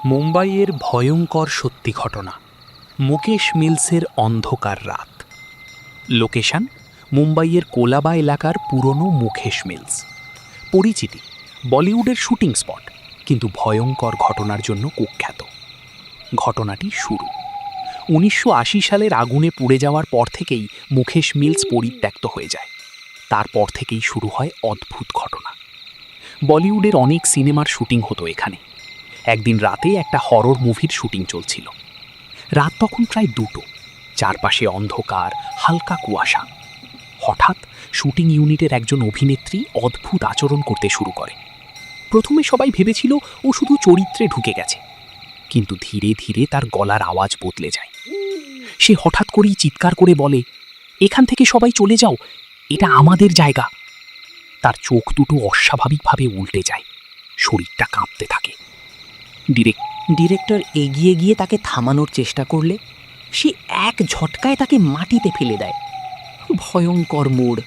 মুম্বাইয়ের ভয়ঙ্কর সত্যি ঘটনা, মুকেশ মিলসের অন্ধকার রাত। লোকেশন: মুম্বাইয়ের কোলাবা এলাকার পুরনো মুকেশ মিলস। পরিচিতি: বলিউডের শুটিং স্পট, কিন্তু ভয়ঙ্কর ঘটনার জন্য কুখ্যাত। ঘটনাটি শুরু 1980 সালের আগুনে পুড়ে যাওয়ার পর থেকেই মুকেশ মিলস পরিত্যক্ত হয়ে যায়। তারপর থেকেই শুরু হয় অদ্ভুত ঘটনা। বলিউডের অনেক সিনেমার শুটিং হতো এখানে। একদিন রাতে একটা হরর মুভির শুটিং চলছিল। রাত তখন প্রায় 2টো, চারপাশে অন্ধকার, হালকা কুয়াশা। হঠাৎ শুটিং ইউনিটের একজন অভিনেত্রী অদ্ভুত আচরণ করতে শুরু করে। প্রথমে সবাই ভেবেছিল ও শুধু চরিত্রে ঢুকে গেছে, কিন্তু ধীরে ধীরে তার গলার আওয়াজ বদলে যায়। সে হঠাৎ করেই চিৎকার করে বলে, এখান থেকে সবাই চলে যাও, এটা আমাদের জায়গা। তার চোখ দুটো অস্বাভাবিকভাবে উল্টে যায়, শরীরটা কাঁপতে থাকে। ডিরেক্টর এগিয়ে গিয়ে তাকে থামানোর চেষ্টা করলে সে এক ঝটকায় তাকে মাটিতে ফেলে দেয়। ভয়ঙ্কর মোড়।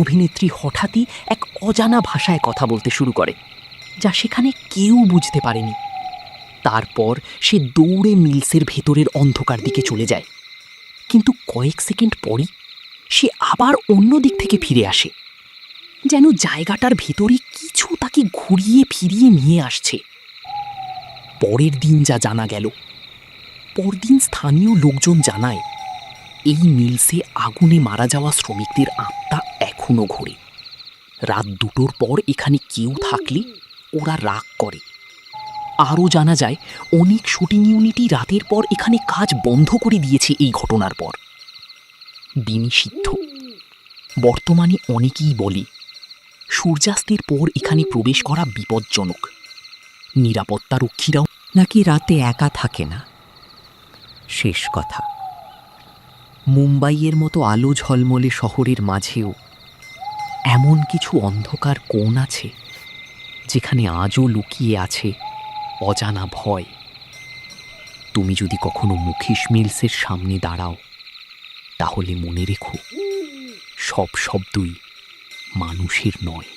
অভিনেত্রী হঠাৎই এক অজানা ভাষায় কথা বলতে শুরু করে, যা সেখানে কেউ বুঝতে পারেনি। তারপর সে দৌড়ে মিলসের ভেতরের অন্ধকার দিকে চলে যায়, কিন্তু কয়েক সেকেন্ড পরই সে আবার অন্য দিক থেকে ফিরে আসে, যেন জায়গাটার ভেতরে কিছু তাকে ঘুরিয়ে ফিরিয়ে নিয়ে আসছে। পরের দিন যা জানা গেল, পরদিন স্থানীয় লোকজন জানায় এই মিলসে আগুনে মারা যাওয়া শ্রমিকদের আত্মা এখনো ঘোরে। রাত 2টোর পর এখানে কেউ থাকলে ওরা রাগ করে। আরও জানা যায় অনেক শুটিং ইউনিটই রাতের পর এখানে কাজ বন্ধ করে দিয়েছে এই ঘটনার পর। বিনি সিদ্ধ। বর্তমানে অনেকেই বলে সূর্যাস্তের পর এখানে প্রবেশ করা বিপজ্জনক। নিরাপত্তারক্ষীরাও নাকি রাতে একা থাকে না। শেষ কথা, মুম্বাইয়ের মতো আলো ঝলমলে শহরের মাঝেও এমন কিছু অন্ধকার কোণ আছে, যেখানে আজও লুকিয়ে আছে অজানা ভয়। তুমি যদি কখনো মুকেশ মিলসের সামনে দাঁড়াও, তাহলে মনে রেখো, সব শব্দই মানুষের নয়।